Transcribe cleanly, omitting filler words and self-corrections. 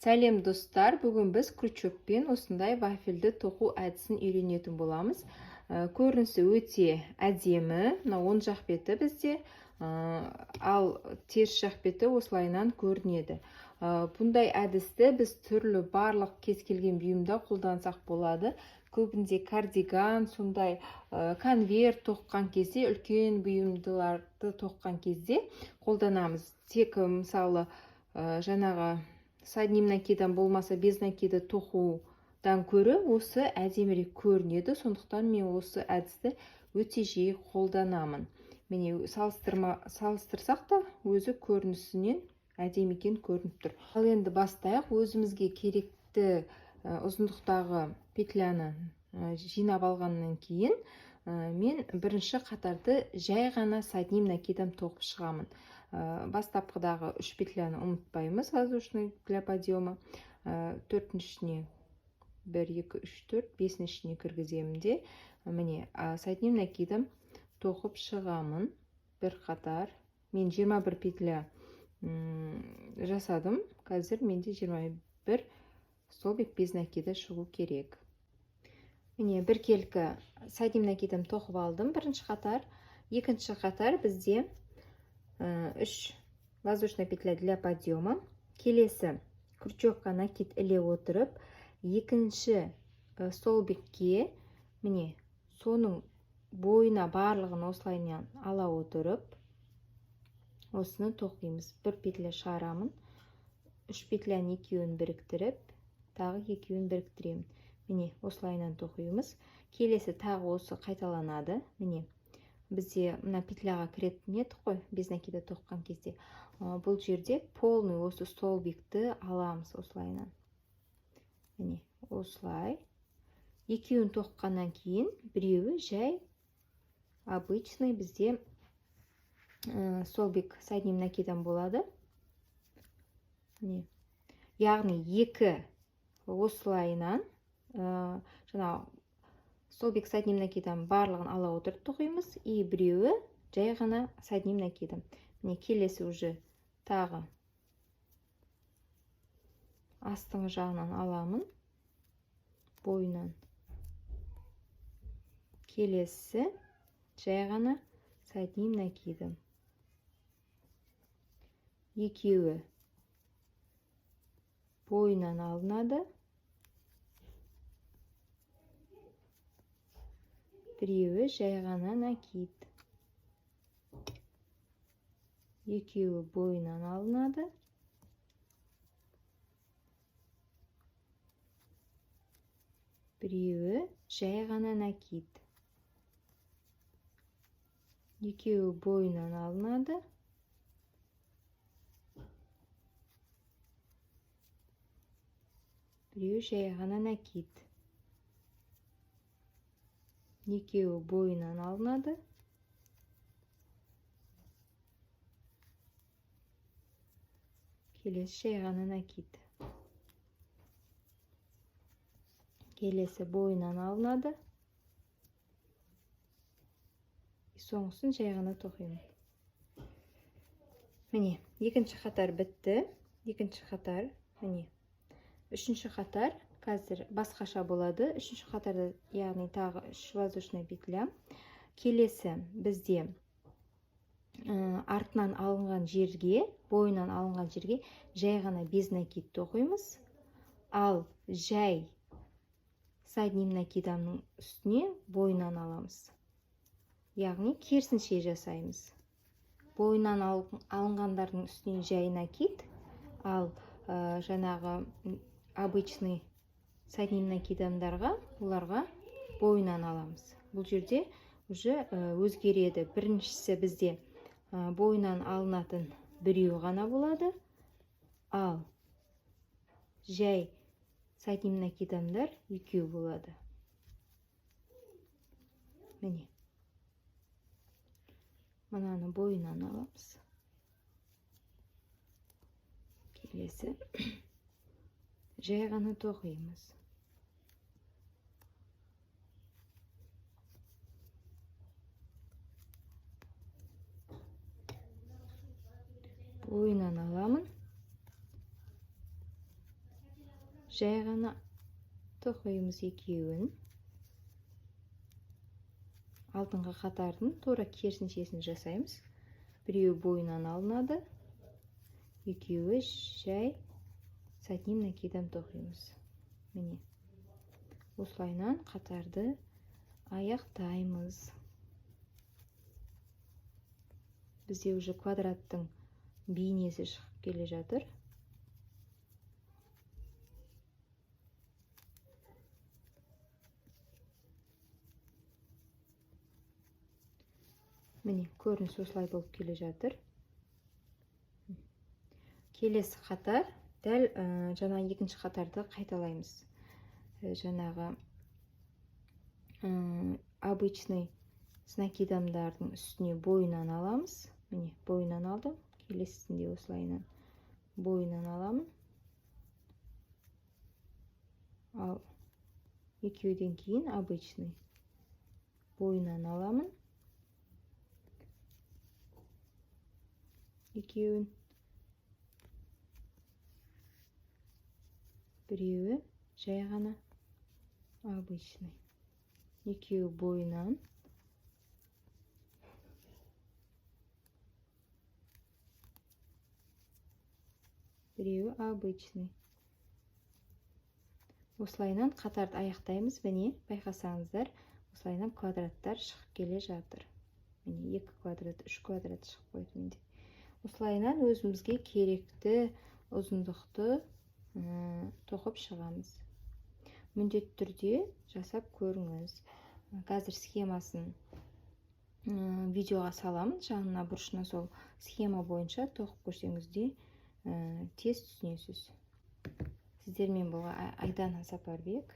Сәлем достар, бүгін біз крючокпен осындай вафельді тоқу әдісін үйренетін боламыз. Көрінісі өте әдемі, мына оң жақ беті бізде, ал теріс жақ беті осылайынан көрінеді. Бұндай әдісті біз түрлі барлық кез келген бұйымда қолдансақ болады. Көбінде кардиган, сондай конверт тоққан кезде, үлкен бұйымдыларды тоққан кезде қолданамыз. Тек мысалы жаңағы с одним накидом болмаса без накида тоқудан көрі осы әдемірек көрінеді. Сондықтан мен осы әдісті өте жиі қолданамын. Міне салыстырсақ та өзі көрінісінен әдемі екен көрініп тұр. Ал енді бастайық. Өзімізге керекті ұзындықтағы петляны жинап алғаннан кейін мен бірінші қатарды жай ғана с одним накидом тоқып шығамын. Бастапқыдағы 3 петляны ұмытпаймыз, воздушный для подъема. Төртіншісіне 1, 2, 3, 4, бесіншісіне кіргіземін де, міне с одним накидом тоқып шығамын. Бір қатар. Мен 21 петля жасадым. Қазір менде 21 столбик без накида шығу керек. Міне біркелкі с одним накидом тоқып алдым. Бірінші қатар. Екінші қатар бізде 3 воздушная петля для подъема. Келесі крючокқа накид іле отырып, екінші столбикке міне соның бойына барлығын осылайынан ала отырып, осыны тоқимыз. Бір петля шығарамын. 3 петляны екеуін біріктіріп, тағы екеуін біріктіремін. Міне осылайынан тоқимыз. Келесі тағы осы қайталанады. Міне бізде мына петляға кіретін еді қой, без накида тоққан кезде. Бұл жерде полный осы столбикті аламыз осылайынан. Міне осылай. Екеуін тоққаннан кейін біреуі жай обычный бізде столбик с одним накидом болады. Міне. Яғни екі осылайынан жаңағы столбик с одним накидом барлығын ала отырып тоқимыз, и біреуі жай ғана с одним накидом. Міне келесі уже тағы астыңғы жағынан аламын, бойынан. Келесі жай ғана с одним накидом. Екеуі бойынан алынады. Біреуі жай ғана накид. Екеуі бойынан алынады. Біреуі жай ғана накид. Екеуі бойынан алынады. Біреуі жай ғана накид. Екеуі бойынан алынады. Келесі жай ғана накид. Келесі бойынан алынады. Соңғысын жай ғана тоқимын. Міне, екінші қатар бітті. Екінші қатар, міне. Үшінші қатар қазір басқаша болады. Үшінші қатарда, яғни тағы 3 воздушная петля. Келесі бізде артынан алынған жерге, бойынан алынған жерге жай ғана без накид тоқимыз. Ал жай с одним накидамның үстіне бойынан аламыз. Яғни керісінше жасаймыз. Бойынан алынғандардың үстіне жай накид, ал жаңағы обычный с одним накидамдарға, оларға бойынан аламыз. Бұл жерде уже өзгереді. Біріншісі бізде бойынан алынатын біреу ғана болады, ал жай с одним накидамдар екеу болады. Міне. Мынаны бойынан аламыз. Келесі жай ғана тоқимыз. Бойынан аламын. жай ғана тоқимыз екеуін. Алдыңғы қатардың тура керісіншесін жасаймыз. Біреуі бойынан алынады, екеуі жай сәтнем накидам тоқимыз. Міне, осылайынан қатарды аяқтаймыз. Бізде уже квадраттың бейнесі шығып келе жатыр. Міне, көрініс осылай болып келе жатыр. Келесі қатар, дәл жаңа екінші қатарды қайталаймыз. Жаңағы обычный с накидамдардың үстіне бойынан аламыз. Міне, бойынан алдым. Келесісінде осылайынан бойынан аламын. Ал екеуден кейін обычный бойынан аламын. Екеуін. Біреуі жай ғана обычный. Екеуі бойынан. Біреуі обычный. Осылайынан қатарды аяқтаймыз. Міне, байқасаңыздар, осылайынан квадраттар шығып келе жатыр. Міне, 2 квадрат, 3 квадрат шығып қойды менде. Осылайынан өзімізге керекті ұзындықты тоқып шығамыз. Міндетті түрде жасап көріңіз. Қазір схемасын видеоға саламын. Жанына бұрышына сол схема бойынша тоқып көрсеңіз де тез түсінесіз. Сіздермен болған Айдана Сапарбек.